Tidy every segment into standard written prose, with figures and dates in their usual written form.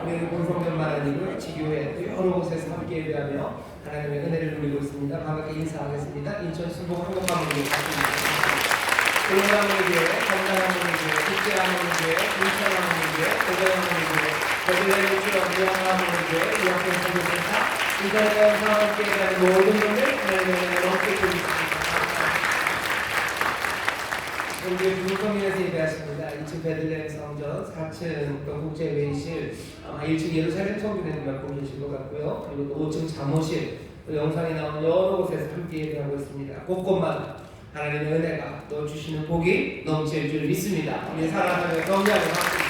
우리 본성전만 아니고 지교회 또 여러 곳에서 함께 예배하며 하나님의 은혜를 누리고 있습니다. 반갑게 인사하겠습니다. 인천 순복 한국가문교회 올라가문교회, 건강하문교회, 국제하문교회, 인천하문교회, 고대하문교회, 거제대로주와 무양하문교회, 유학생 선교센터 인천에서 함께 예배하는 모든 분들 하나님의 함께 해주십시오. 오늘 부흥성에서 예배하십니다. 2층 베들레헴 성전, 4층 또 국제회의실, 1층 예루살렘 성전에도 몇 분 계실 것 같고요. 그리고 또 5층 잠옷실, 또 영상에 나온 여러 곳에서 함께 예배하고 있습니다. 곳곳마다 하나님의 은혜가 또 주시는 복이 넘칠 줄 믿습니다. 우리 사랑하는 경배하는 합니다.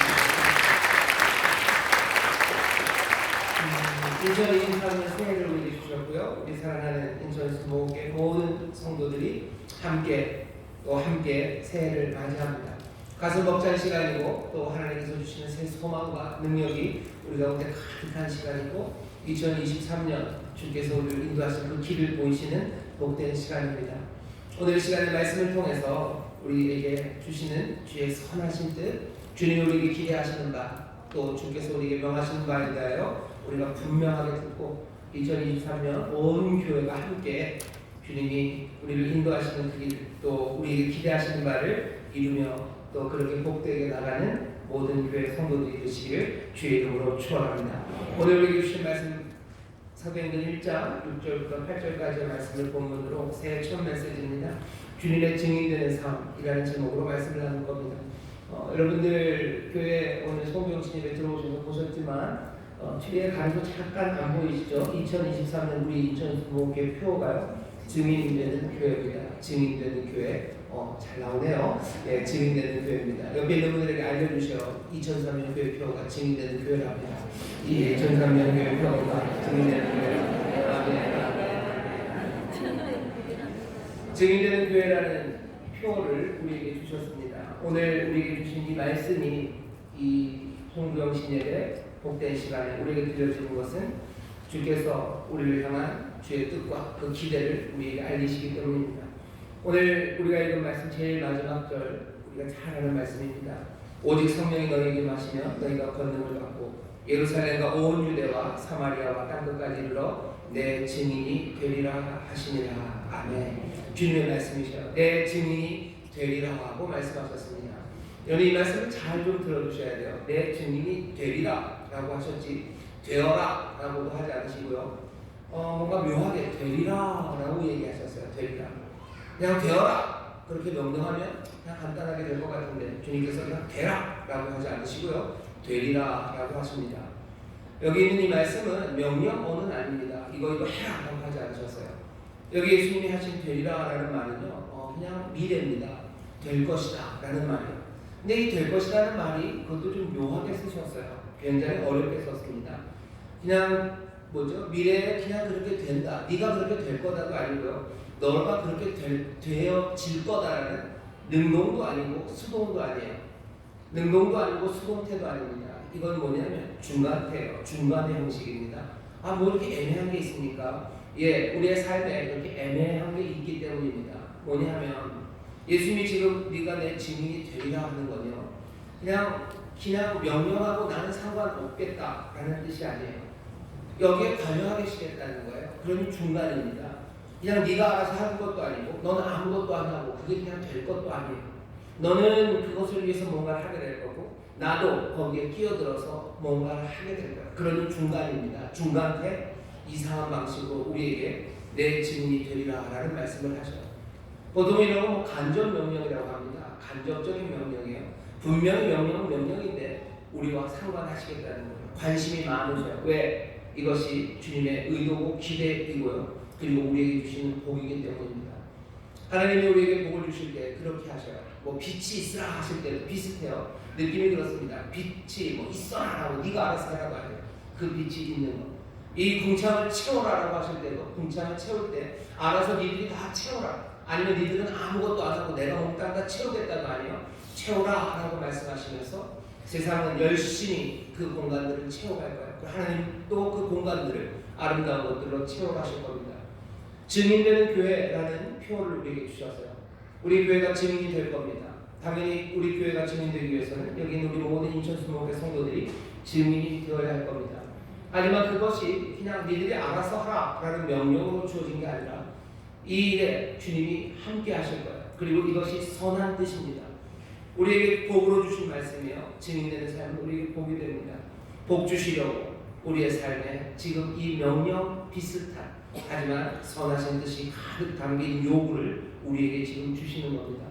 2023년 새해를 우리 주셨고요. 우리 사랑하는 인천 수목의 모든 성도들이 함께 새해를 맞이합니다. 가슴 벅찬 시간이고 또 하나님께서 주시는 새 소망과 능력이 우리 가운데 가득한 시간이고 2023년 주께서 우리를 인도하신 그 길을 보이시는 복된 시간입니다. 오늘 시간의 말씀을 통해서 우리에게 주시는 주의 선하신 뜻, 주님이 우리에게 기대하시는 바, 또 주께서 우리에게 명하시는 바에 대하여 우리가 분명하게 듣고 2023년 온 교회가 함께 주님이 우리를 인도하시는 그 길, 또 우리에게 기대하시는 바를 이루며 또 그렇게 복되게 나가는 모든 교회 성도들이 되시기를 주의 이름으로 축원합니다. 오늘 우리에게 주신 말씀 사도행전 1장 6절부터 8절까지의 말씀을 본문으로 새해 첫 메시지입니다. 주님의 증인되는 삶이라는 제목으로 말씀을 나눌 겁니다. 여러분들 교회 오늘 송병신 예배 들어오셔서 보셨지만 뒤에 가리고 잠깐 안 보이시죠? 2023년 우리 인천 수목교회 표가요. 증인되는 교회입니다. 증인되는 교회. 잘 나오네요. 네, 증인되는 교회입니다. 옆에 있는 분들에게 알려주셔. 2003년 교회 표가 증인되는 교회랍니다. 이 2003년 교회 표가 증인되는 교회랍니다. 증인되는 교회라는 표를 우리에게 주셨습니다. 오늘 우리에게 주신 이 말씀이 이 송구영신 예배 복된 시간에 우리에게 들려주는 것은 주께서 우리를 향한 주의 뜻과 그 기대를 우리에게 알리시기 때문입니다. 오늘 우리가 읽은 말씀 제일 마지막 절 우리가 잘 아는 말씀입니다. 오직 성령이 너희에게 마시면 너희가 권능을 받고 예루살렘과 온 유대와 사마리아와 땅끝까지 이르러 내 증인이 되리라 하시니라. 아멘. 주님의 말씀이셔요. 내 증인이 되리라 하고 말씀하셨습니다. 여러분 이 말씀을 잘 좀 들어주셔야 돼요. 내 증인이 되리라 라고 하셨지 되어라 라고도 하지 않으시고요. 뭔가 묘하게 되리라 라고 얘기하셨어요. 되리라. 그냥 되어라 그렇게 명령하면 그냥 간단하게 될 것 같은데 주님께서 그냥 되라 라고 하지 않으시고요. 되리라 라고 하십니다. 여기 있는 이 말씀은 명령어는 아닙니다. 이거 해라 라고 하지 않으셨어요. 여기 예수님이 하신 되리라 라는 말은요 그냥 미래입니다. 될 것이다 라는 말이에요. 근데 이 될 것이라는 말이 그것도 좀 묘하게 쓰셨어요. 굉장히 어렵게 썼습니다. 그냥 미래에 그냥 그렇게 된다. 네가 그렇게 될 거다도 아니고요. 너가 그렇게 되어질 거다라는 능동도 아니고 수동도 아니에요. 능동도 아니고 수동태도 아닙니다. 이건 뭐냐면 중간태예요. 중간의 형식입니다. 뭐 이렇게 애매한 게 있습니까? 우리의 삶에 이렇게 애매한 게 있기 때문입니다. 뭐냐면 예수님이 지금 네가 내 증인이 되리라 하는 거요. 그냥 명령하고 나는 상관없겠다라는 뜻이 아니에요. 여기에 관여하시겠다는 거예요. 그러니 중간입니다. 그냥 네가 알아서 하는 것도 아니고 너는 아무것도 안 하고 그게 그냥 될 것도 아니에요. 너는 그것을 위해서 뭔가를 하게 될 거고 나도 거기에 끼어들어서 뭔가를 하게 될 거예요. 그러니 중간입니다. 중간태 이상한 방식으로 우리에게 내 증인이 되리라 라는 말씀을 하셔요. 보통 이런 거 간접 명령이라고 합니다. 간접적인 명령이에요. 분명히 명령은 명령인데 우리와 상관하시겠다는 거예요. 관심이 많으셔요. 왜? 이것이 주님의 의도고 기대이고요. 그리고 우리에게 주시는 복이기 때문입니다. 하나님이 우리에게 복을 주실 때 그렇게 하셔요. 빛이 있으라 하실 때도 비슷해요. 느낌이 그렇습니다. 빛이 있어라 라고 네가 알아서 해라고 하죠. 그 빛이 있는 것. 이 궁창을 채워라라고 하실 때도 궁창을 채울 때 알아서 니들이 다 채워라. 아니면 니들은 아무것도 안 하고 내가 몸땅 다 채우겠다도 아니에요. 채우라 라고 말씀하시면서 세상은 열심히 그 공간들을 채워갈 거예요. 하나님 또 그 공간들을 아름다운 것들로 채워가실 겁니다. 증인되는 교회라는 표를 우리에게 주셨어요. 우리 교회가 증인이 될 겁니다. 당연히 우리 교회가 증인되기 위해서는 여기 있는 우리 모든 인천 수목회 성도들이 증인이 되어야 할 겁니다. 하지만 그것이 그냥 니들이 알아서 하라라는 명령으로 주어진 게 아니라 이 일에 주님이 함께 하실 거예요. 그리고 이것이 선한 뜻입니다. 우리에게 복으로 주신 말씀이요, 증인되는 삶은 우리에게 복이 됩니다. 복 주시려고 우리의 삶에 지금 이 명령 비슷한 하지만 선하신 뜻이 가득 담긴 요구를 우리에게 지금 주시는 겁니다.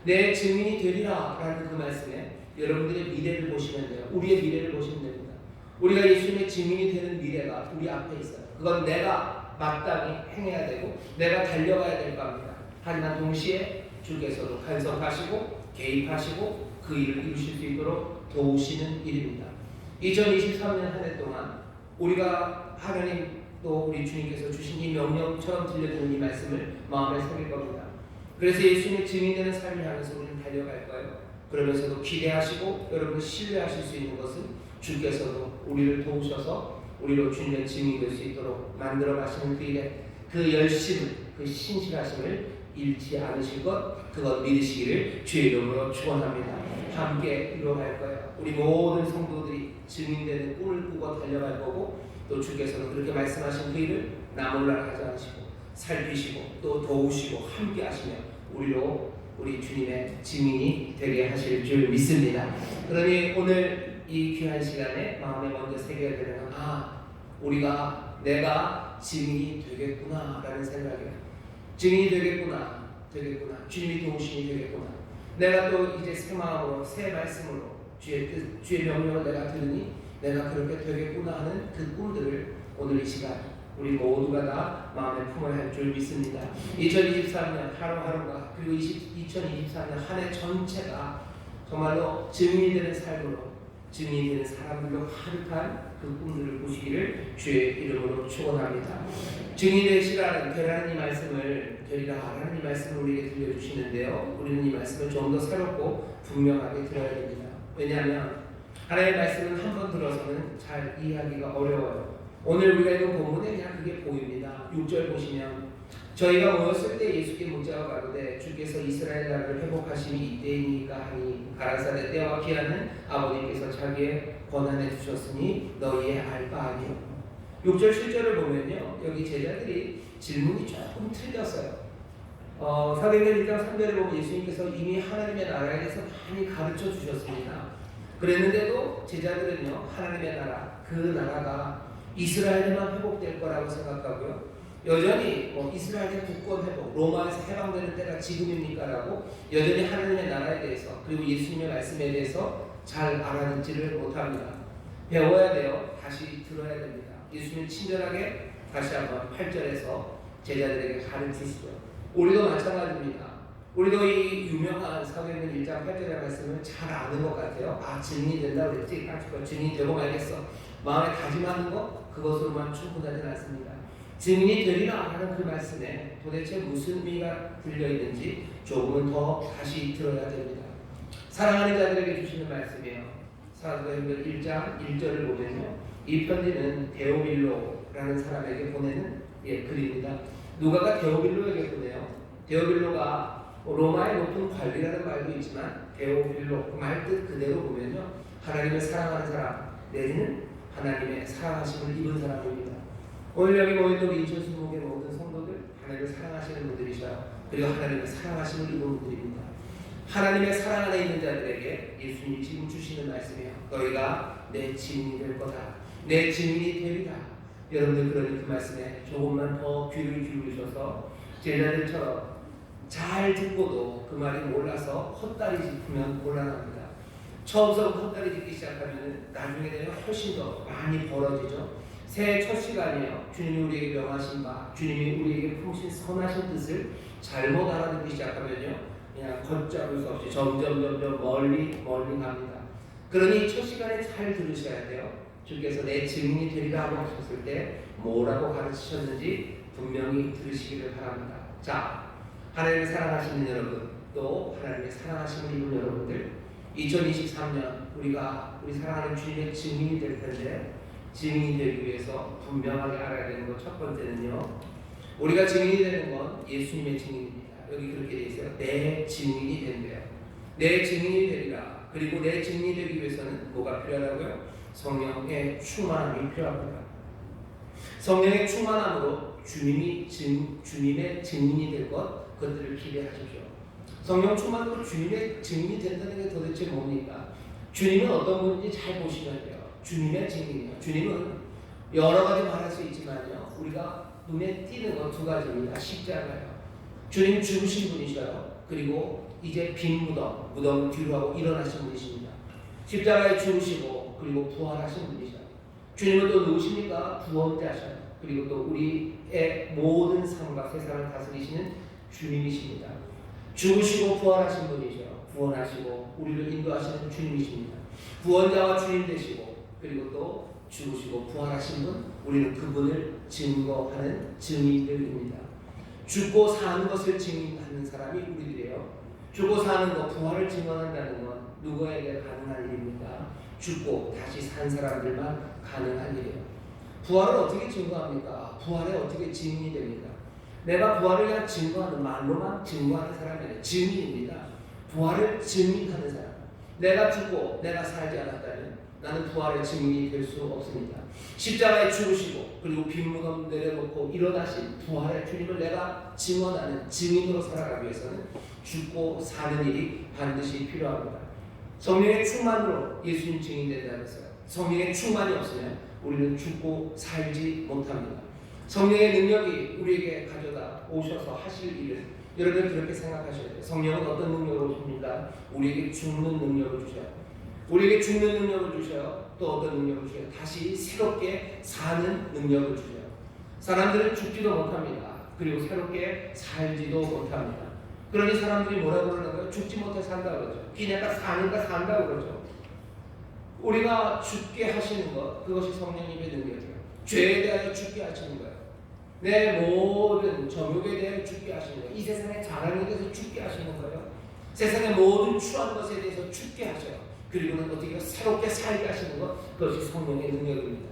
내 증인이 되리라 라는 그 말씀에 여러분들의 미래를 보시면 돼요. 우리의 미래를 보시면 됩니다. 우리가 예수님의 증인이 되는 미래가 우리 앞에 있어요. 그건 내가 마땅히 행해야 되고 내가 달려가야 될 겁니다. 하지만 동시에 주께서도 간섭하시고 개입하시고 그 일을 이루실 수 있도록 도우시는 일입니다. 2023년 한 해 동안 우리가 하나님 또 우리 주님께서 주신 이 명령처럼 들려드는 이 말씀을 마음에 새길 겁니다. 그래서 예수님의 증인되는 삶을 향해서 우리는 달려갈 거예요. 그러면서도 기대하시고 여러분 신뢰하실 수 있는 것은 주께서도 우리를 도우셔서 우리로 주님의 증인이 될 수 있도록 만들어 가시는 그 일에 그 열심을, 그 신실하심을 잃지 않으실 것, 그것 믿으시기를 주의 이름으로 축원합니다. 함께 이루어갈 거예요. 우리 모든 성도들이 증인되는 꿈을 꾸고 달려갈 거고, 또 주께서는 그렇게 말씀하신 그 일을 나몰라라 하지 않으시고 살피시고 또 도우시고 함께 하시며 우리 주님의 증인이 되게 하실 줄 믿습니다. 그러니 오늘 이 귀한 시간에 마음에 먼저 새겨야 되는 건 내가 증인이 되겠구나 라는 생각이에요. 증인이 되겠구나 주님이 도우심이 되겠구나. 내가 또 이제 새 마음으로 새 말씀으로 주의 뜻, 주의 명령을 내가 들으니 내가 그렇게 되겠구나 하는 그 꿈들을 오늘 이 시간 우리 모두가 다 마음에 품어야 할 줄 믿습니다. 2023년 하루하루가 그리고 2024년 한 해 전체가 정말로 증인이 되는 삶으로 증인이 되는 사람들로 가득한 그 꿈들을 꾸시기를 주의 이름으로 축원합니다. 증인이 되시라는 이 말씀을 되리라라는 이 말씀을 우리에게 들려주시는데요. 우리는 이 말씀을 좀 더 새롭고 분명하게 들어야 됩니다. 왜냐하면 하나님의 말씀은 한 번 들어서는 잘 이해하기가 어려워요. 오늘 우리가 읽은 본문에 그냥 그게 보입니다. 6절 보시면 저희가 모였을 때 예수께 묻자가 가로되 주께서 이스라엘 나라를 회복하심이 이때이니까 하니 가라사대 때와 기한은 아버님께서 자기의 권한에 주셨으니 너희의 알 바 아니요. 6절 7절을 보면요, 여기 제자들이 질문이 조금 틀렸어요. 사도행전 1장 3절에 보면 예수님께서 이미 하나님의 나라에 대해서 많이 가르쳐 주셨습니다. 그랬는데도 제자들은요, 하나님의 나라, 그 나라가 이스라엘에만 회복될 거라고 생각하고요, 여전히 이스라엘의 국권 회복, 로마에서 해방되는 때가 지금입니까? 라고 여전히 하나님의 나라에 대해서 그리고 예수님의 말씀에 대해서 잘 알아듣지를 못합니다. 배워야 돼요. 다시 들어야 됩니다. 예수님 친절하게 다시 한번 8절에서 제자들에게 가르치시죠. 우리도 마찬가지입니다. 우리도 이 유명한 사도행전 1장 8절의 말씀을 잘 아는 것 같아요. 증인이 된다고 그랬지? 증인이 되고 말겠어. 마음에 다짐하는 것, 그것으로만 충분하지 않습니다. 증인이 되리라 하는 그 말씀에 도대체 무슨 의미가 들려있는지 조금은 더 다시 들어야 됩니다. 사랑하는 자들에게 주시는 말씀이에요. 사도행전 1장 1절을 보면요, 이 편지는 데오빌로라는 사람에게 보내는 글입니다. 누가가 데오빌로에게 보내요. 데오빌로가 로마의 높은 관리라는 말도 있지만 데오빌로 그 말뜻 그대로 보면요, 하나님을 사랑하는 사람 내지는 하나님의 사랑하심을 입은 사람입니다. 오늘 여기 모인 우리 인천순복의 모든 성도들 하나님을 사랑하시는 분들이셔요. 그리고 하나님을 사랑하심을 입은 분들입니다. 하나님의 사랑 안에 있는 자들에게 예수님이 지금 주시는 말씀이에요. 너희가 내 증인이 될 거다. 내 증인이 되리라. 여러분들 그러니 그 말씀에 조금만 더 귀를 기울이셔서 제자들처럼 잘 듣고도 그 말이 몰라서 헛다리 짚으면 곤란합니다. 처음부터 헛다리 짚기 시작하면 나중에 되면 훨씬 더 많이 벌어지죠. 새해 첫 시간이에요. 주님이 우리에게 명하신 바, 주님이 우리에게 품으신 선하신 뜻을 잘못 알아듣기 시작하면요, 그냥 걷잡을 수 없이 점점 멀리 갑니다. 그러니 첫 시간에 잘 들으셔야 돼요. 주께서 내 증인이 되리라고 하셨을 때 뭐라고 가르치셨는지 분명히 들으시기를 바랍니다. 자, 하나님을 사랑하시는 여러분, 또 하나님의 사랑하시는 이분 여러분들, 2023년 우리 사랑하는 주님의 증인이 될 텐데, 증인이 되기 위해서 분명하게 알아야 되는 것 첫 번째는요, 우리가 증인이 되는 건 예수님의 증인입니다. 여기 그렇게 되어 있어요. 내 증인이 된대요. 내 증인이 되리라. 그리고 내 증인이 되기 위해서는 뭐가 필요하다고요? 성령의 충만함이 필요합니다. 성령의 충만함으로 주님의 증인이 될 그것들을 기대하십시오. 성령 충만으로 주님의 증인이 된다는 게 도대체 뭡니까? 주님은 어떤 분인지 잘 보시면 돼요. 주님의 증인이요. 주님은 여러 가지 말할 수 있지만요, 우리가 눈에 띄는 것 두 가지입니다. 십자가요. 주님 죽으신 분이셔요. 그리고 이제 빈 무덤을 뒤로 하고 일어나신 분이십니다. 십자가에 죽으시고 그리고 부활하신 분이셔요. 주님은 또 누구십니까? 구원자셔요. 그리고 또 우리의 모든 삶과 세상을 다스리시는 주님이십니다. 죽으시고 부활하신 분이셔요. 구원하시고 우리를 인도하시는 주님이십니다. 구원자와 주님 되시고 그리고 또 죽으시고 부활하신 분, 우리는 그분을 증거하는 증인들입니다. 죽고 사는 것을 증인하는 사람이 우리들이에요. 죽고 사는 것, 부활을 증언한다는 건 누구에게 가능한 일입니까? 죽고 다시 산 사람들만 가능한 일이에요. 부활을 어떻게 증거합니까? 부활에 어떻게 증인이 됩니까? 내가 부활을 그냥 증거하는, 말로만 증거하는 사람이 아니라 증인입니다. 부활을 증인하는 사람. 내가 죽고 내가 살지 않았다면 나는 부활의 증인이 될 수 없습니다. 십자가에 죽으시고 그리고 빈 무덤 내려놓고 일어나신 부활의 주님을 내가 증언하는 증인으로 살아가기 위해서는 죽고 사는 일이 반드시 필요합니다. 성령의 충만으로 예수님 증인된다고 했어요. 성령의 충만이 없으면 우리는 죽고 살지 못합니다. 성령의 능력이 우리에게 가져다 오셔서 하실 일을 여러분 그렇게 생각하셔야 돼요. 성령은 어떤 능력으로 오십니까? 우리에게 죽는 능력을 주셔요. 우리에게 죽는 능력을 주셔요. 또 어떤 능력을 주셔요? 다시 새롭게 사는 능력을 주셔요. 사람들은 죽지도 못합니다. 그리고 새롭게 살지도 못합니다. 그러니 사람들이 뭐라고 그러는 거예요? 죽지 못해 산다 그러죠. 기내가 사니까 산다 그러죠. 우리가 죽게 하시는 것, 그것이 성령님의 능력이에요. 죄에 대하여 죽게 하시는 거예요. 내 모든 정욕에 대하여 죽게 하시는 거예요. 이 세상의 자랑에 대해서 죽게 하시는 거예요. 세상의 모든 추한 것에 대해서 죽게 하셔요. 그리고는 어떻게 새롭게 살게 하시는 것, 그것이 성령의 능력입니다.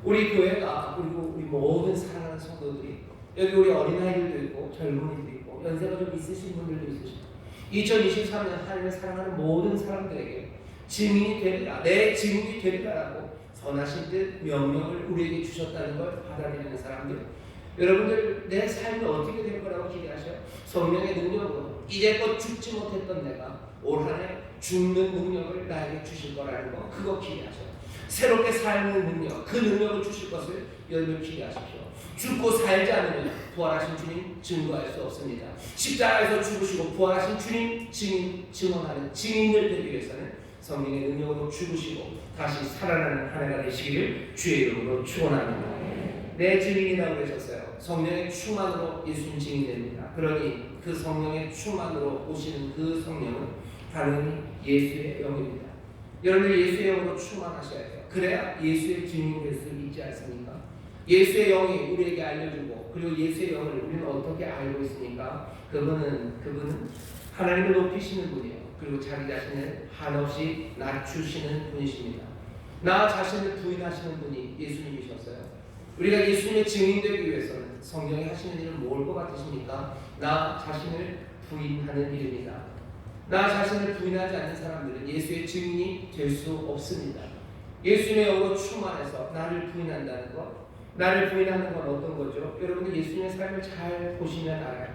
우리 교회가, 그리고 우리 모든 사랑하는 성도들이, 여기 우리 어린아이들도 있고 젊은이들도 있고 연세가 좀 있으신 분들도 있으시고 2023년 하나님을 사랑하는 모든 사람들에게 증인이 되리라, 내 증인이 되리라라고 선하신 뜻 명령을 우리에게 주셨다는 걸 받아들이는 사람들, 여러분들 내 삶이 어떻게 될 거라고 기대하셔요? 성령의 능력으로 이제껏 죽지 못했던 내가 올 한 해 죽는 능력을 나에게 주실 거라는 거, 그거 기대하셔요. 새롭게 삶의 능력, 그 능력을 주실 것을 여러분 기대하십시오. 죽고 살지 않으면 부활하신 주님 증거할 수 없습니다. 십자가에서 죽으시고 부활하신 주님 증언하는 증인들 되기 위해서는 성령의 능력으로 죽으시고 다시 살아나는 한 해가 되시기를 주의 이름으로 축원합니다. 내 증인이라고 그러셨어요. 성령의 충만으로 예수님 증인이 됩니다. 그러니 그 성령의 충만으로 오시는 그 성령은 당연히 예수의 영입니다. 여러분들 예수의 영으로 충만하셔야 돼요. 그래야 예수의 증인이 될 수 있지 않습니까? 예수의 영이 우리에게 알려주고, 그리고 예수의 영을 우리는 어떻게 알고 있습니까? 그분은 하나님을 높이시는 분이에요. 그리고 자기 자신을 한없이 낮추시는 분이십니다. 나 자신을 부인하시는 분이 예수님이셨어요. 우리가 예수님의 증인되기 위해서는 성령이 하시는 일은 뭘 것 같으십니까? 나 자신을 부인하는 일입니다. 나 자신을 부인하지 않는 사람들은 예수의 증인이 될 수 없습니다. 예수님의 영으로 충만해서 나를 부인한다는 것, 나를 부인하는 건 어떤 거죠? 여러분들 예수님의 삶을 잘 보시면 알아요.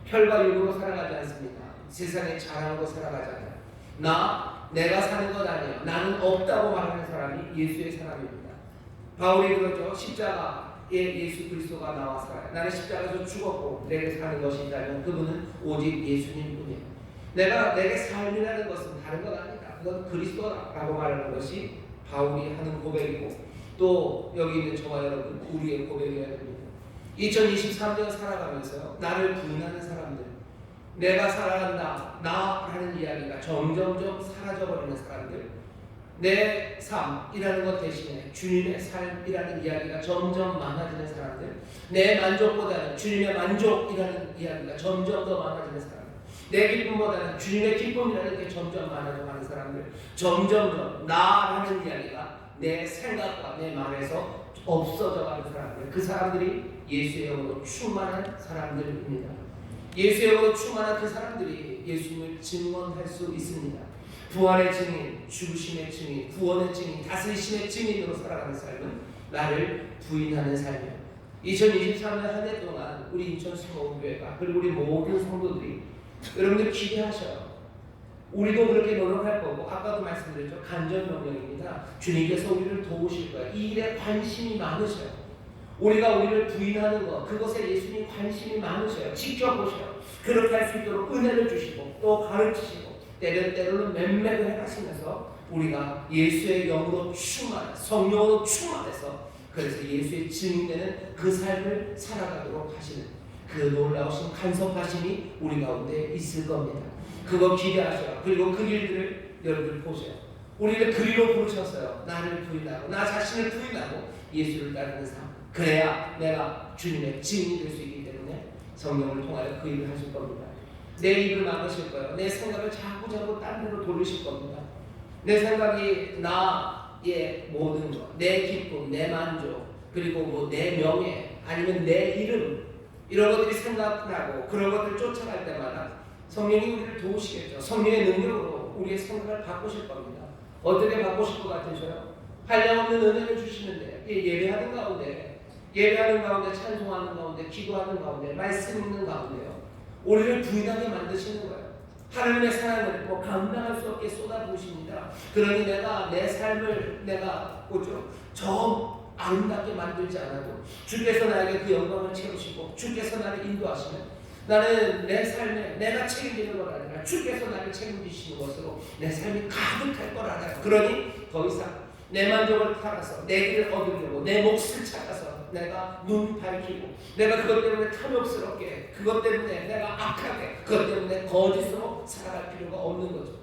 혈과 육으로 살아가지 않습니다. 세상에 자랑하고 살아가지 않아요. 내가 사는 것 아니에요. 나는 없다고 말하는 사람이 예수의 사람입니다. 바울이 그러죠. 십자가에 예수 그리스도가 나와 살아요. 나는 십자가에서 죽었고 내게 사는 것이 있다면 그분은 오직 예수님 뿐이에요. 내게 삶이라는 것은 다른 것 아니다. 그건 그리스도라고 말하는 것이 바울이 하는 고백이고, 또 여기 있는 저와 여러분 우리의 고백이어야 됩니다. 2023년 살아가면서요, 나를 부인하는 사람들, 내가 살아간다, 나라는 이야기가 점점점 사라져버리는 사람들, 내 삶이라는 것 대신에 주님의 삶이라는 이야기가 점점 많아지는 사람들, 내 만족보다는 주님의 만족이라는 이야기가 점점 더 많아지는 사람들, 내 기쁨보다는 주님의 기쁨이라는 게 점점 많아져가는 사람들, 점점 나라는 이야기가 내 생각과 내 마음에서 없어져가는 사람들, 그 사람들이 예수의 영으로 충만한 사람들입니다. 예수의 영으로 충만한 그 사람들이 예수님을 증언할 수 있습니다. 부활의 증인, 죽으심의 증인, 구원의 증인, 다스리심의 증인으로 살아가는 삶은 나를 부인하는 삶이에요. 2023년 한 해 동안 우리 인천 수목교회가 그리고 우리 모든 성도들이 여러분들 기대하셔요. 우리도 그렇게 노력할 거고, 아까도 말씀드렸죠. 간절 명령입니다. 주님께서 우리를 도우실 거예요. 이 일에 관심이 많으셔요. 우리가 우리를 부인하는 것, 그것에 예수님 관심이 많으셔요. 지켜보셔요. 그렇게 할 수 있도록 은혜를 주시고 또 가르치시고 때로는 맴매를 해가시면서 우리가 예수의 영으로 충만, 성령으로 충만해서 그래서 예수의 증인되는 그 삶을 살아가도록 하시는 그 놀라우신 간섭하심이 우리 가운데 있을 겁니다. 그거 기대하셔요. 그리고 그 길들을 여러분 보세요. 우리를 그리로 부르셨어요. 나를 부인하고 나 자신을 부인하고 예수를 따르는 삶. 그래야 내가 주님의 증인이 될 수 있기 때문에 성령을 통하여 그 일을 하실 겁니다. 내 입을 막으실 거예요. 내 생각을 자꾸 딴 데로 돌리실 겁니다. 내 생각이 나의 모든 것, 내 기쁨, 내 만족, 그리고 뭐 내 명예, 아니면 내 이름, 이런 것들이 생각나고 그런 것들을 쫓아갈 때마다 성령이 우리를 도우시겠죠. 성령의 능력으로 우리의 생각을 바꾸실 겁니다. 어떻게 바꾸실 것 같으셔요? 한량없는 은혜를 주시는데 예배하는 가운데 찬송하는 가운데 기도하는 가운데 말씀 읽는 가운데요, 우리를 부인하게 만드시는 거예요. 하나님의 사랑을 뭐 감당할 수 없게 쏟아부으십니다. 그러니 내가 내 삶을 내가 저 아름답게 만들지 않아도 주께서 나에게 그 영광을 채우시고 주께서 나를 인도하시면 나는 내 삶에 내가 책임지는 걸 아니라 주께서 나를 책임지시는 것으로 내 삶이 가득할 걸 알아요. 그러니 더 이상 내 만족을 팔아서 내 길을 얻으려고 내 몫을 찾아서 내가 눈 밝히고 내가 그것 때문에 탐욕스럽게, 그것 때문에 내가 악하게, 그것 때문에 거짓으로 살아갈 필요가 없는 거죠.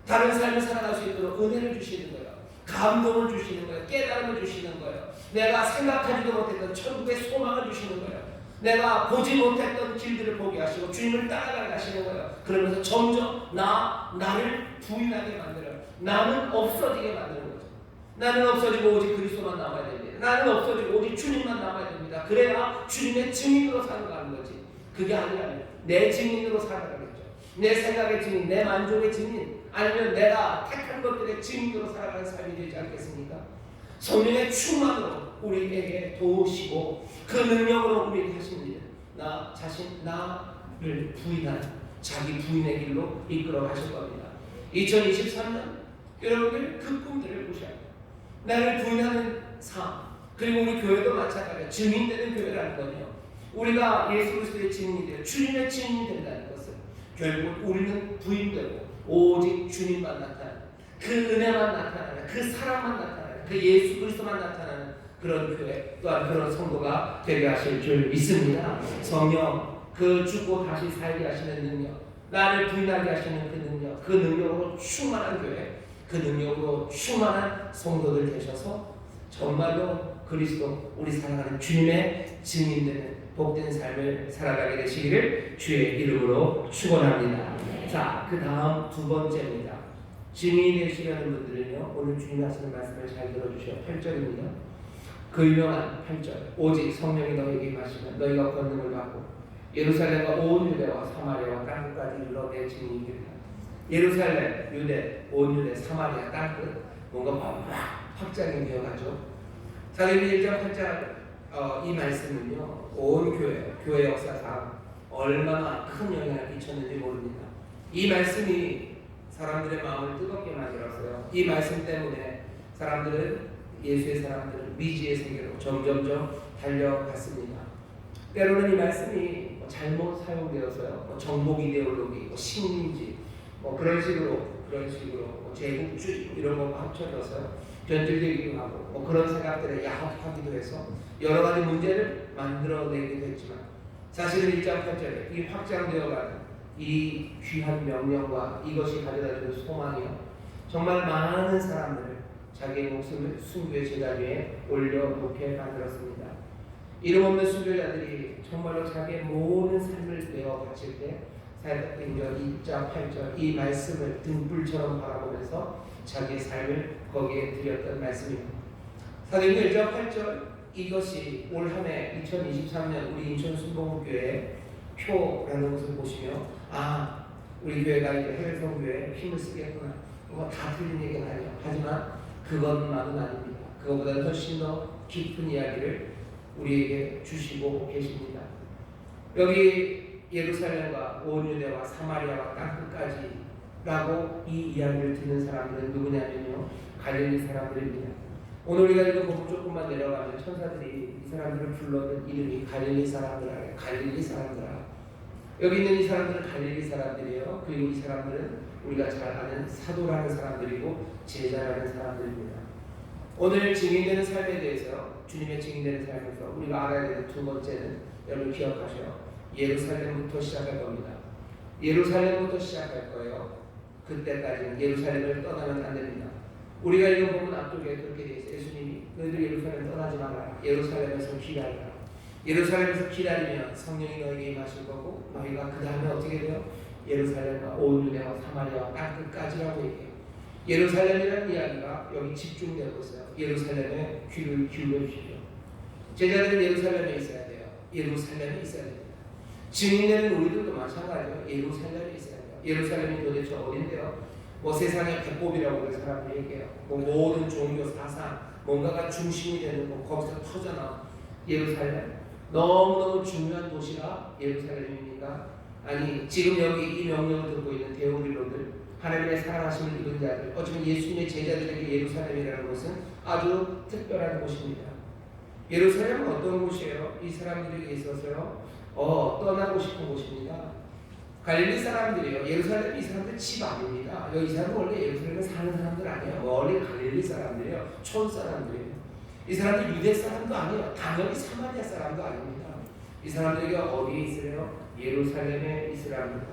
다른 삶을 살아갈 수 있도록 은혜를 주시는 거예요. 감동을 주시는 거예요. 깨달음을 주시는 거예요. 내가 생각하지도 못했던 천국의 소망을 주시는 거예요. 내가 보지 못했던 길들을 보게 하시고 주님을 따라가게 하시는 거예요. 그러면서 점점 나를 부인하게 만들어요. 나는 없어지게 만드는 거죠. 나는 없어지고 오직 그리스도만 남아야 됩니다. 나는 없어지고 오직 주님만 남아야 됩니다. 그래야 주님의 증인으로 살아가는 거지. 그게 아니라면 내 증인으로 살아가겠죠. 내 생각의 증인, 내 만족의 증인, 아니면 내가 택한 것들의 증인으로 살아가는 삶이 되지 않겠습니까? 성령의 충만으로 우리에게 도우시고 그 능력으로 우리에게 하시는 일, 나 자신, 나를 부인한 자기 부인의 길로 이끌어 가실 겁니다. 2023년 여러분들 그 꿈들을 보셔야 돼요. 나를 부인하는 삶, 그리고 우리 교회도 마찬가지예요. 증인되는 교회라는 건요, 우리가 예수 그리스도의 증인이 되어 주님의 증인이 된다는 것은 결국 우리는 부인되고 오직 주님만 나타나는, 그 은혜만 나타나는, 그 사랑만 나타나는, 그 예수 그리스도만 나타나는 그런 교회, 또한 그런 성도가 되게 하실 줄 믿습니다. 성령, 그 죽고 다시 살게 하시는 능력, 나를 부인하게 하시는 그 능력, 그 능력으로 충만한 교회, 그 능력으로 충만한 성도들 되셔서 정말로 그리스도, 우리 사랑하는 주님의 증인되는 복된 삶을 살아가게 되시기를 주의 이름으로 축원합니다. 자, 그 다음 두 번째입니다. 증인이 되시려는 분들은요, 오늘 주님 하시는 말씀을 잘 들어주셔요. 8절입니다. 그 유명한 8절. 오직 성령이 너희에게 임하시면 너희가 권능을 받고 예루살렘과 온 유대와 사마리아와 땅끝까지 이르러 내 증인이 되리라. 예루살렘, 유대, 온 유대, 사마리아, 땅끝, 뭔가 확장이 되어가죠. 사도행전 1장 8장 이 말씀은요, 온 교회 역사상 얼마나 큰 영향을 끼쳤는지 모릅니다. 이 말씀이 사람들의 마음을 뜨겁게 만들었어요. 이 말씀 때문에 예수의 사람들은 미지의 세계로 점점점 달려갔습니다. 때로는 이 말씀이 잘못 사용되어서요, 정복 이데올로기, 식민지, 그런 식으로 제국주의 이런 거 합쳐져서 변질되기도 하고 그런 생각들에 야합하기도 해서 여러 가지 문제를 만들어내기도 했지만, 사실은 1장 8절에 이 확장되어가는 이 귀한 명령과 이것이 가져다주는 소망이요, 정말 많은 사람들을 자기의 목숨을 순교의 제자 위에 올려놓게 만들었습니다. 이름 없는 순교자들이 정말로 자기의 모든 삶을 내어 바칠 때 사도행전 2장 8절 이 말씀을 등불처럼 바라보면서 자기의 삶을 거기에 드렸던 말씀입니다. 사도행전 1장 8절 이것이 올 한 해 2023년 우리 인천 순복음교회의 표라는 것을 보시며, 우리 교회가 이제 해외성교회에 힘을 쓰겠구나, 다 틀린 얘기는 아니에요. 하지만 그것만은 아닙니다. 그것보다는 훨씬 더 깊은 이야기를 우리에게 주시고 계십니다. 여기 예루살렘과 온 유대와 사마리아와 땅끝까지라고 이 이야기를 듣는 사람들은 누구냐면요, 갈릴리 사람들입니다. 오늘 우리가 읽은 부분 조금만 내려가면 천사들이 이 사람들을 불러는 이름이 갈릴리 사람들아, 갈릴리 사람들아. 여기 있는 이 사람들은 갈릴리 사람들이에요. 그리고 이 사람들은 우리가 잘 아는 사도라는 사람들이고 제자라는 사람들입니다. 오늘 증인되는 삶에 대해서, 주님의 증인되는 삶에서 우리가 알아야 되는 두 번째는, 여러분 기억하셔요. 예루살렘부터 시작할 겁니다. 예루살렘부터 시작할 거예요. 그때까지는 예루살렘을 떠나면 안 됩니다. 우리가 읽은 부분 앞쪽에 그렇게 되어 있어요. 예수님이 너희들 예루살렘 떠나지 말라. 예루살렘에서 기다리라. 예루살렘에서 기다리면 성령이 너희에게 임하실 거고, 너희가 그 다음에 어떻게 돼요? 예루살렘과 온 유대와 사마리아와 땅끝까지라고 얘기해요. 예루살렘이라는 이야기가 여기 집중되고 있어요. 예루살렘에 귀를 기울여 주십시오. 제자들은 예루살렘에 있어야 돼요. 예루살렘에 있어야 됩니다. 증인되는 우리들도 마찬가지예요. 예루살렘에 있어야 돼요. 예루살렘이 도대체 어딘데요? 세상의 배꼽이라고 사람들이 얘기해요. 모든 종교 사상, 뭔가가 중심이 되는 거기서 터져나온 예루살렘. 너무너무 중요한 도시가 예루살렘입니까? 아니, 지금 여기 이 명령을 듣고 있는 데오빌로들, 하나님의 사랑하심을 입은 자들, 어쩌면 예수님의 제자들에게 예루살렘이라는 곳은 아주 특별한 곳입니다. 예루살렘은 어떤 곳이에요? 이 사람들에게 있어서요, 떠나고 싶은 곳입니다. 갈릴리 사람들이에요. 예루살렘이 이 사람들 집 아닙니다. 이 사람은 원래 예루살렘에 사는 사람들 아니에요. 원래 갈릴리 사람들이에요. 촌 사람들이에요. 이 사람들 유대 사람도 아니에요. 당연히 사마리아 사람도 아닙니다. 이 사람들이 어디에 있어요? 예루살렘에 있으랍니다.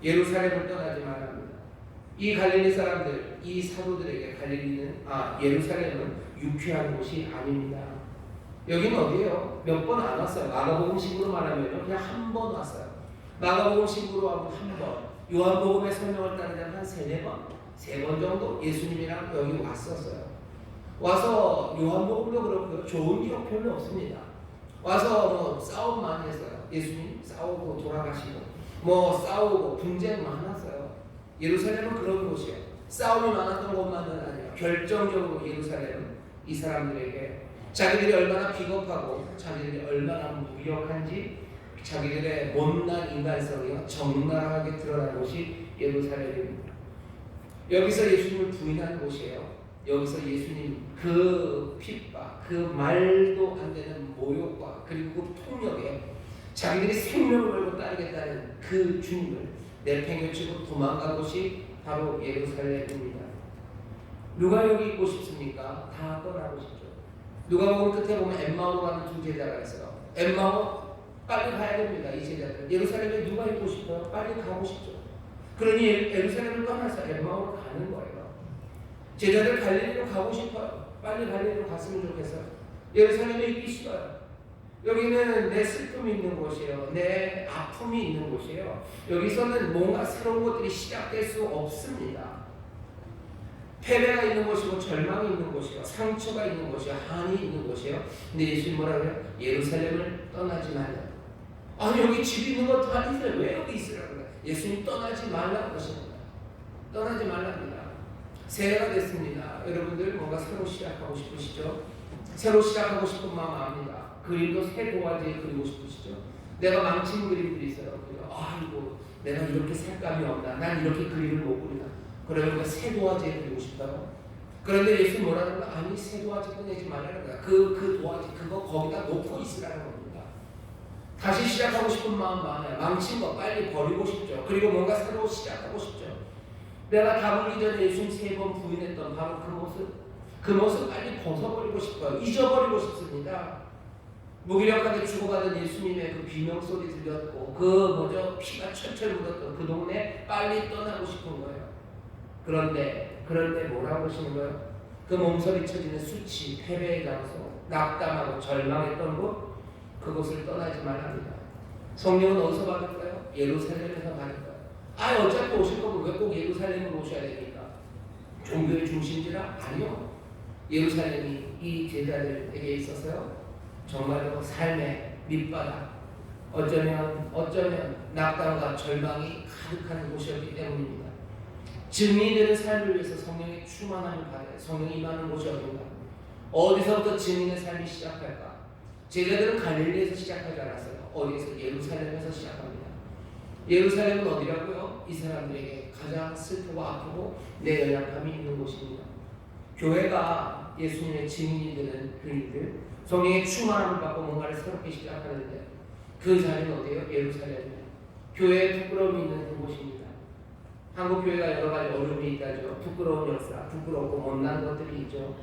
예루살렘을 떠나지 말랍니다. 이 갈릴리 사람들, 이 사도들에게 예루살렘은 유쾌한 곳이 아닙니다. 여기는 어디예요? 몇 번 안 왔어요. 마가복음식으로 말하면 그냥 한 번 왔어요. 마가복음식으로 하고 한 번, 요한복음의 설명을 따르자면 한 세네 번, 세 번 정도 예수님이랑 여기 왔었어요. 와서 요한복음도 그렇고요, 좋은 기록 별로 없습니다. 와서 싸움 많이 했어요. 예수님 싸우고 돌아가시고 싸우고 분쟁 많았어요. 예루살렘은 그런 곳이에요. 싸움이 많았던 것만은 아니에요. 결정적으로 예루살렘은 이 사람들에게 자기들이 얼마나 비겁하고 자기들이 얼마나 무력한지, 자기들의 못난 인간성이 적나라하게 드러난 곳이 예루살렘입니다. 여기서 예수님을 부인한 곳이에요. 여기서 예수님 그 핍박, 그 말도 안 되는 모욕과 그리고 그 폭력에 자기들이 생명을 걸고 따르겠다는 그 주님을 내팽개치고 도망간 곳이 바로 예루살렘입니다. 누가 여기 있고 싶습니까? 다 떠나고 싶죠. 누가복음 끝에 보면 엠마오로 가는 두 제자가 있어요. 엠마오 빨리 가야 됩니다. 이 제자들 예루살렘에 누가 있고 싶어요? 빨리 가고 싶죠. 그러니 예루살렘을 떠나서 엠마오로 가는 거예요. 제자들 갈릴리로 가고 싶어요. 빨리 갈릴리로 갔으면 좋겠어요. 예루살렘에 있기 싫어요. 여기는 내 슬픔이 있는 곳이에요. 내 아픔이 있는 곳이에요. 여기서는 뭔가 새로운 것들이 시작될 수 없습니다. 패배가 있는 곳이고 절망이 있는 곳이요, 상처가 있는 곳이요, 한이 있는 곳이요. 근데 예수님 뭐라 그래요? 예루살렘을 떠나지 말라. 아니 여기 집 있는 것도 아닌데 왜 여기 있으라고 그래요? 예수님 떠나지 말라고 그러십니다. 떠나지 말랍니다. 새해가 됐습니다. 여러분들 뭔가 새로 시작하고 싶으시죠? 새로 시작하고 싶은 마음 압니다. 그림도 새 도화지에 그리고 싶으시죠? 내가 망친 그림들이 있어요. 아이고 내가 이렇게 색감이 없나, 난 이렇게 그림을 못 그리나. 그러면 새 도화지에 그리고 싶다고? 그런데 예수 뭐라는 거야? 아니 새 도화지 꺼내지 말라는 거야. 그 도화지 그거 거기다 놓고 있으라는 겁니다. 다시 시작하고 싶은 마음 많아요. 망친 거 빨리 버리고 싶죠. 그리고 뭔가 새로 시작하고 싶죠. 내가 다불기 전에 예수님 3번 부인했던 바로 그 모습 빨리 벗어버리고 싶어요. 잊어버리고 싶습니다. 무기력하게 죽어가던 예수님의 그 비명소리 들렸고 피가 철철 묻었던 그 동네 빨리 떠나고 싶은 거예요. 그런데 뭐라고 하시는 거예요? 그 몸서리 쳐지는 수치, 패배의 장소, 낙담하고 절망했던 곳, 그곳을 떠나지 말랍니다. 성령은 어디서 받을까요? 예루살렘에서 받을까요? 어차피 오실 거면 왜 꼭 예루살렘으로 오셔야 됩니까? 종교의 중심지라? 아니요. 예루살렘이 이 제자들에게 있어서요, 정말로 삶의 밑바닥, 어쩌면 낙담과 절망이 가득한 곳이었기 때문입니다. 증인되는 삶을 위해서 성령의 충만함을 받아야 성령이 임하는 곳이 어딘가? 어디서부터 증인의 삶이 시작할까? 제자들은 갈릴리에서 시작하지 않았어요. 어디에서? 예루살렘에서 시작합니다. 예루살렘은 어디라고요? 이 사람들에게 가장 슬프고 아프고 내 연약함이 있는 곳입니다. 교회가 예수님의 증인이 되는 그리들, 성령의 충만함을 받고 뭔가를 새롭게 시작하는데 그 자리는 어디예요? 예루살렘이에요. 교회에 부끄러움이 있는 그곳입니다. 한국 교회가 여러 가지 어려움이 있다죠. 부끄러운 역사, 부끄럽고 못난 것들이 있죠.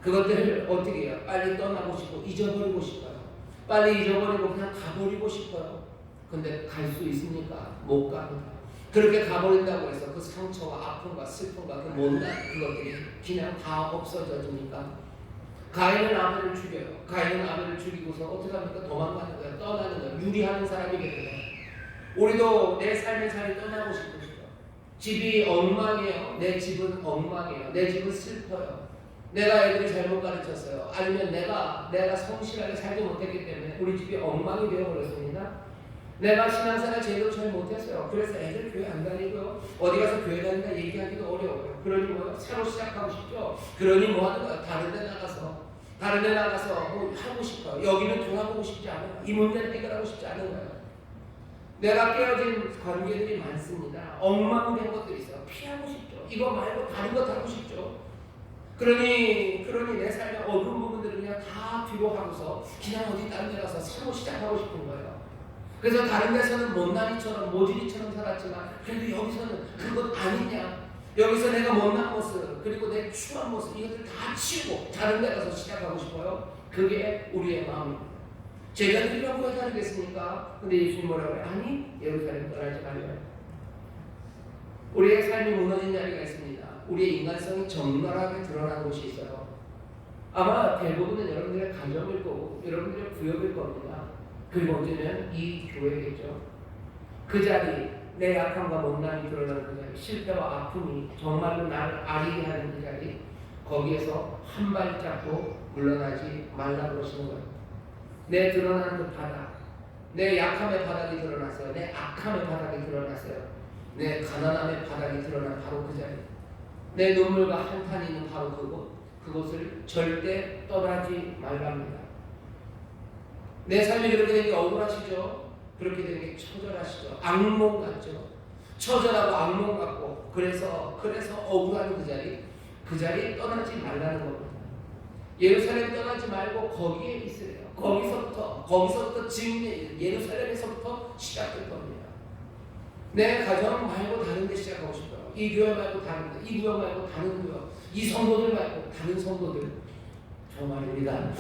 그것들을 어떻게 해요? 빨리 떠나고 싶고 잊어버리고 싶어요. 빨리 잊어버리고 그냥 가버리고 싶어요. 근데 갈 수 있습니까? 못 갑니다. 그렇게 가버린다고 해서 그 상처와 아픔과 슬픔과 그 못난 그것들이 그냥 다 없어져집니까? 가인은 아벨을 죽여요. 가인은 아벨을 죽이고서 어떻게 합니까? 도망가는 거예요. 떠나는 거예요. 유리하는 사람이 되는 거예요. 우리도 내 삶의 자리 떠나고 싶어요. 집이 엉망이에요. 내 집은 엉망이에요. 내 집은 슬퍼요. 내가 애들이 잘못 가르쳤어요. 아니면 내가 성실하게 살지 못했기 때문에 우리 집이 엉망이 되어버렸습니다. 내가 신앙생활 제대로 잘 못했어요. 그래서 애들 교회 안 다니고요. 어디 가서 교회 다닌다 얘기하기도 어려워요. 그러니 뭐요? 새로 시작하고 싶죠. 그러니 뭐 하는 거예요? 다른 데 나가서 뭐 하고 싶어요. 여기는 돌아보고 싶지 않아요. 이 문제를 해결하고 싶지 않은 거예요. 내가 깨어진 관계들이 많습니다. 엉망된 것들이 있어요. 피하고 싶죠. 이거 말고 다른 것 하고 싶죠. 그러니 내 삶의 어두운 부분들을 그냥 다 뒤로 하고서 그냥 어디 다른 데 가서 새로 시작하고 싶은 거예요. 그래서 다른 데서는 못난이처럼 모질이처럼 살았지만 그래도 여기서는 그것 아니냐. 여기서 내가 못난 모습 그리고 내 추한 모습 이것들 다 치우고 다른 데 가서 시작하고 싶어요. 그게 우리의 마음입니다. 제자들이라고 해서 다르겠습니까? 근데 예수님 뭐라고 해요? 아니 예루살렘 떠나지 말아요. 우리의 삶이 무너진 자리가 있습니다. 우리의 인간성이 적나라하게 드러난 곳이 있어요. 아마 대부분은 여러분들의 가정일 거고 여러분들의 구역일 겁니다. 그리고 언제는 이 교회겠죠. 그 자리, 내 약함과 못난이 드러나는 그 자리, 실패와 아픔이 정말로 나를 아리게 하는 그 자리, 거기에서 한 발짝도 물러나지 말라고 그러시는 거예요. 내 드러나는 그 바닥, 내 약함의 바닥이 드러났어요. 내 악함의 바닥이 드러났어요. 내 가난함의 바닥이 드러난 바로 그 자리, 내 눈물과 한탄이 있는 바로 그곳을 절대 떠나지 말랍니다. 내 삶이 그렇게 된 게 억울하시죠? 그렇게 된 게 처절하시죠? 악몽 같죠? 처절하고 악몽 같고 그래서 억울한 그 자리 떠나지 말라는 겁니다. 예루살렘 떠나지 말고 거기에 있으래요. 거기서부터 지금 예루살렘에서부터 시작될 겁니다. 내 가정 말고 다른 데 시작하고 싶어요. 이 교회 말고 다른 데, 이 구역 말고 다른 구역, 이 성도들 말고 다른 성도들. 정말 우리가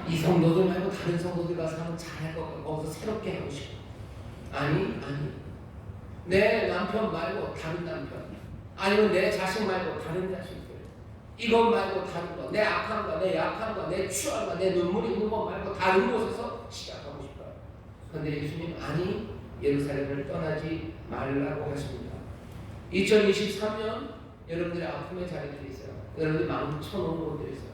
이 성도들 말고 다른 성도들 가서 하면 잘할 것 같고 거기서 새롭게 하고 싶어. 아니 내 남편 말고 다른 남편, 아니면 내 자식 말고 다른 자식들, 이것 말고 다른 것, 내 악함과 내 약함과 내 추함과 내 눈물이 있는 것 말고 다른 곳에서 시작하고 싶어요. 그런데 예수님 아니 예루살렘을 떠나지 말라고 하십니다. 2023년 여러분들의 아픔의 자리들이 있어요. 여러분들이 망쳐놓은 곳들이 있어요.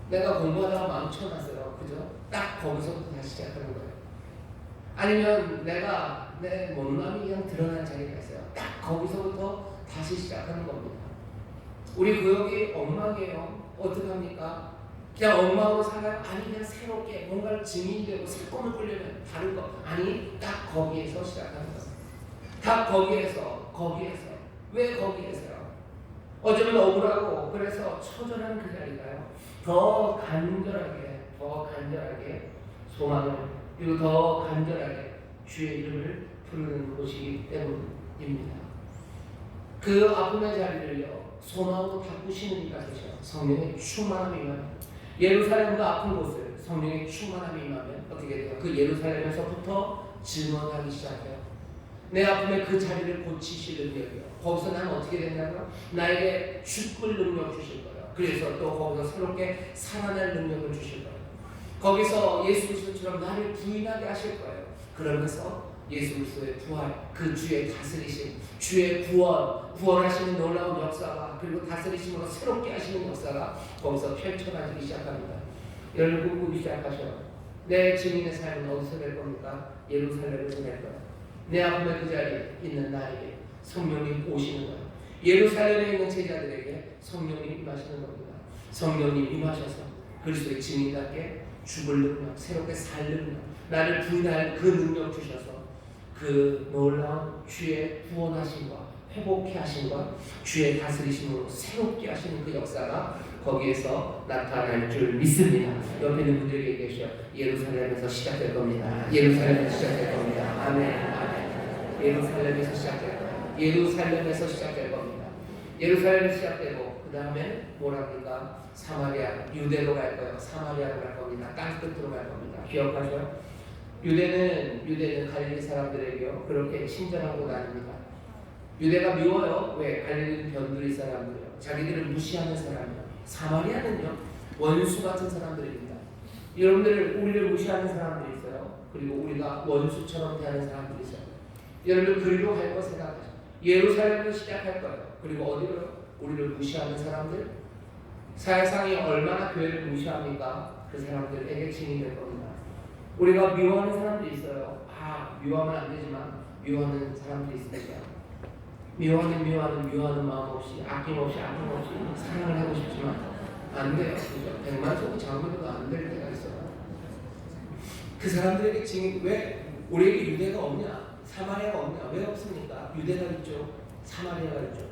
내가 공부하다가 망쳐놨어요. 그죠? 딱 거기서부터 다시 시작하는 거예요. 아니면 내가 내 못남이 그냥 드러난 자리가 있어요. 딱 거기서부터 다시 시작하는 겁니다. 우리 구역이 엉망이에요. 어떡합니까? 그냥 엉망으로 살아요? 아니 그냥 새롭게 뭔가를 증인되고 새콤을 꾸려면 다른 거. 아니 딱 거기에서 시작하는 거예요. 딱 거기에서 왜 거기에서요? 어쩌면 억울하고 그래서 처절한 그 자리가요. 더 간절하게 소망을 그리고 더 간절하게 주의 이름을 부르는 곳이기 때문입니다. 그 아픔의 자리를요 소망으로 바꾸시는 이가 계셔. 성령의 충만함이 임하면 예루살렘과 아픈 곳을 성령의 충만함이 임하면 어떻게 돼요? 그 예루살렘에서부터 증언하기 시작해요. 내 아픔의 그 자리를 고치실 능력이요. 거기서 나는 어떻게 된다고요? 나에게 죽을 능력 주실 거예요. 그래서 또 거기서 새롭게 살아날 능력을 주실 거예요. 거기서 예수 그리스도처럼 나를 부인하게 하실 거예요. 그러면서 예수 그리스도의 부활, 그 주의 다스리심, 주의 구원하시는 놀라운 역사가 그리고 다스리심으로 새롭게 하시는 역사가 거기서 펼쳐나지기 시작합니다. 여러분 꿈꾸기 시작하셔요. 내 증인의 삶은 어디서 될 겁니까? 예루살렘에서 될 거예요. 내 아픔의 그 자리에 있는 나에게 성령님 오시는 거예요. 예루살렘에 있는 제자들에게 성령님이 임하시는 겁니다. 성령님이 임하셔서 그리스도의 증인답게 죽을 능력, 새롭게 살 능력, 나를 부인할 그 능력 주셔서 그 놀라운 주의 구원하심과 회복케 하심과 주의 다스리심으로 새롭게 하시는 그 역사가 거기에서 나타날 줄 믿습니다. 옆에 있는 분들에게 얘기하시죠. 예루살렘에서 시작될 겁니다. 예루살렘에서 시작될 겁니다. 아멘. 아멘. 예루살렘에서 시작될 겁니다. 예루살렘에서 시작될 겁니다. 예루살렘에서 시작되고 그 다음에 뭐랍니까? 사마리아, 유대로 갈 거예요. 사마리아로 갈 겁니다. 땅 끝으로 갈 겁니다. 기억하죠? 유대는 갈릴리 사람들에게요 그렇게 친절하고 다닙니다. 유대가 미워요. 왜? 갈릴리는 변두리 사람들이요. 자기들을 무시하는 사람이요. 사마리아는요 원수 같은 사람들입니다. 여러분들 우리를 무시하는 사람들이 있어요. 그리고 우리가 원수처럼 대하는 사람들이 있어요. 여러분들 그리로 갈 거 생각하죠. 예루살렘으로 시작할 거예요. 그리고 어디로요? 우리를 무시하는 사람들. 사회상이 얼마나 교회를 무시합니까? 그 사람들에게 증인될 겁니다. 우리가 미워하는 사람들이 있어요. 미워하면 안 되지만 미워하는 사람들이 있습니다. 미워하는 마음 없이 아낌없이 사랑을 하고 싶지만 안 돼요. 그죠? 100만 소리 장면도 안 될 때가 있어요. 그 사람들에게 증인, 왜 우리에게 유대가 없냐? 사마리아가 없냐? 왜 없습니까? 유대가 있죠. 사마리아가 있죠.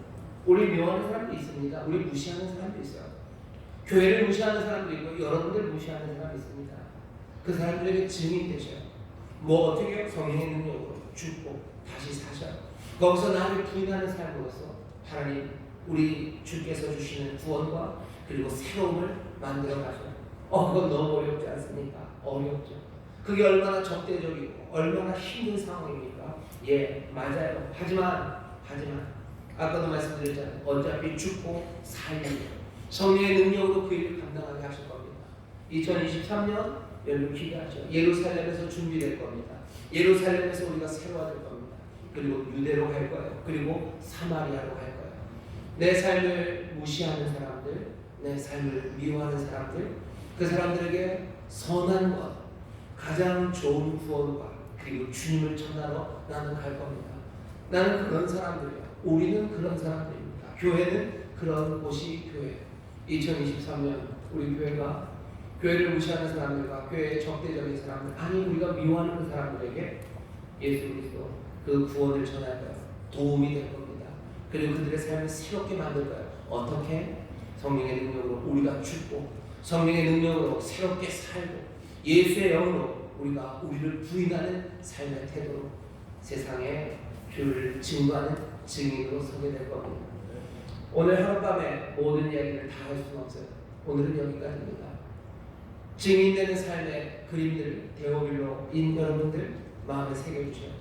우리 미워하는 사람도 있습니다. 우리 무시하는 사람도 있어요. 교회를 무시하는 사람도 있고 여러분들 무시하는 사람이 있습니다. 그 사람들에게 증인 되셔요. 뭐 어떻게 성령의 능력으로 죽고 다시 사셔요. 거기서 나를 부인하는 삶으로서 하나님 우리 주께서 주시는 구원과 그리고 새로움을 만들어 가셔요. 그건 너무 어렵지 않습니까? 어렵죠. 그게 얼마나 적대적이고 얼마나 힘든 상황입니까? 예, 맞아요. 하지만 아까도 말씀드렸잖아요. 어차피 죽고 살리고 성령의 능력으로 그 일을 감당하게 하실 겁니다. 2023년 여러분 기대하죠. 예루살렘에서 준비될 겁니다. 예루살렘에서 우리가 새로워질 겁니다. 그리고 유대로 갈 거예요. 그리고 사마리아로 갈 거예요. 내 삶을 무시하는 사람들, 내 삶을 미워하는 사람들, 그 사람들에게 선한 것, 가장 좋은 구원과 그리고 주님을 전하러 나는 갈 겁니다. 나는 그런 사람들이야. 우리는 그런 사람들입니다. 교회는 그런 곳이 교회. 2023년 우리 교회가 교회를 무시하는 사람들과 교회의 적대적인 사람들, 아니 우리가 미워하는 그 사람들에게 예수 그리스도 그 구원을 전할 거예요. 도움이 될 겁니다. 그리고 그들의 삶을 새롭게 만들 거예요. 어떻게? 성령의 능력으로 우리가 죽고 성령의 능력으로 새롭게 살고 예수의 영으로 우리가 우리를 부인하는 삶의 태도로 세상에 주를 증거하는 증인으로 서게 될 겁니다. 오늘 하룻밤에 모든 이야기를 다 할 수는 없어요. 오늘은 여기까지입니다. 증인되는 삶의 그림들 데오빌로인 여러분들 마음에 새겨주세요.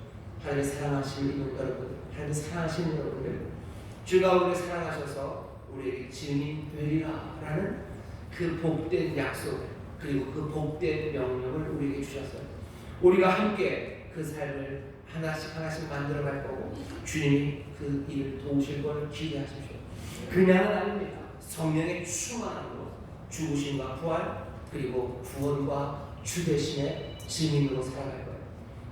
하나님의 사랑하시는 여러분, 하나님의 사랑하시는 여러분들, 주가 우리를 사랑하셔서 우리에게 증인 되리라 라는 그 복된 약속 그리고 그 복된 명령을 우리에게 주셨어요. 우리가 함께 그 삶을 하나씩 만들어 갈 거고 주님이 그 일을 도우실 걸 기대하십시오. 그냥은 아닙니다. 성령의 충만함으로 죽으심과 부활 그리고 구원과 주 대신의 증인으로 살아갈 거예요.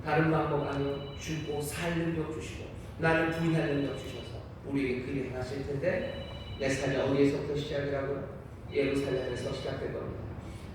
다른 방법 아니요. 죽고 살 능력 주시고 나를 부인할 능력 주셔서 우리에게 그 일을 하실 텐데 내 삶이 어디에서부터 시작이라고요? 예루살렘에서 시작될 겁니다.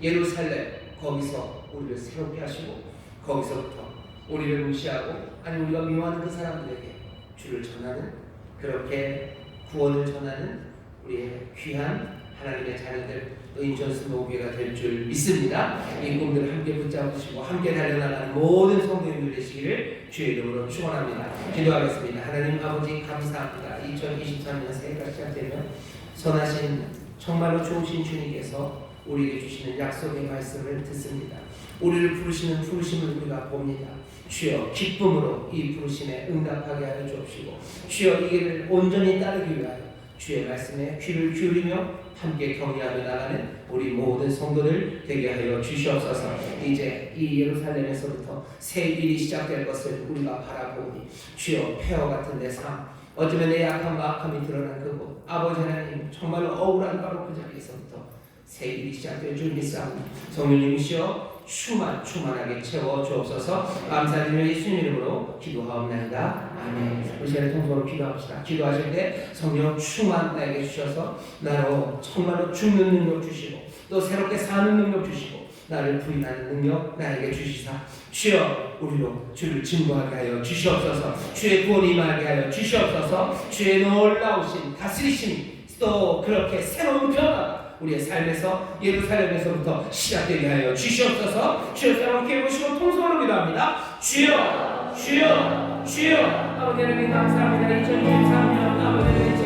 예루살렘 거기서 우리를 새롭게 하시고 거기서부터 우리를 무시하고 아니 우리가 미워하는 그 사람들에게 주를 전하는 그렇게 구원을 전하는 우리의 귀한 하나님의 자녀들 인천스 노교회가 될 줄 믿습니다. 이 꿈들을 함께 붙잡으시고 함께 달려나가는 모든 성도님들 되시기를 주의 이름으로 축원합니다. 기도하겠습니다. 하나님 아버지 감사합니다. 2023년 새해가 시작되면 선하신 정말로 좋으신 주님께서 우리에게 주시는 약속의 말씀을 듣습니다. 우리를 부르시는 부르심을 우리가 봅니다. 주여 기쁨으로 이 부르심에 응답하게 하여 주옵시고 주여 이 길을 온전히 따르기 위하여 주의 말씀에 귀를 기울이며 함께 격려하며 나가는 우리 모든 성도들 되게 하여 주시옵소서. 이제 이 예루살렘에서부터 새 일이 시작될 것을 우리가 바라보니 주여 폐허 같은 내 삶 어쩌면 내 약함과 악함이 드러난 그곳 아버지 하나님 정말로 억울한 바로 그 자리에서부터 새 일이 시작될 줄 믿사옵니다. 성령님이시여 충만하게 채워 주옵소서. 감사드리며 예수님 이름으로 기도하옵나이다. 아멘. 우리 시간에 통성으로 기도합시다. 기도하실 때 성령 충만 나에게 주셔서 나로 정말로 죽는 능력 주시고 또 새롭게 사는 능력 주시고 나를 부인하는 능력 나에게 주시사 주여 우리로 주를 증거하게 하여 주시옵소서. 주의 구원이 임하게 하여 주시옵소서. 주의 놀라우신 다스리심이 또 그렇게 새로운 변화가 우리의 삶에서 예루살렘에서부터 시작되게 하여 주시옵소서. 주여 함께 해보시고 통성으로 기도합니다. 주여 주여 주여. 아버지 하나님 감사합니다. 2023년 아버지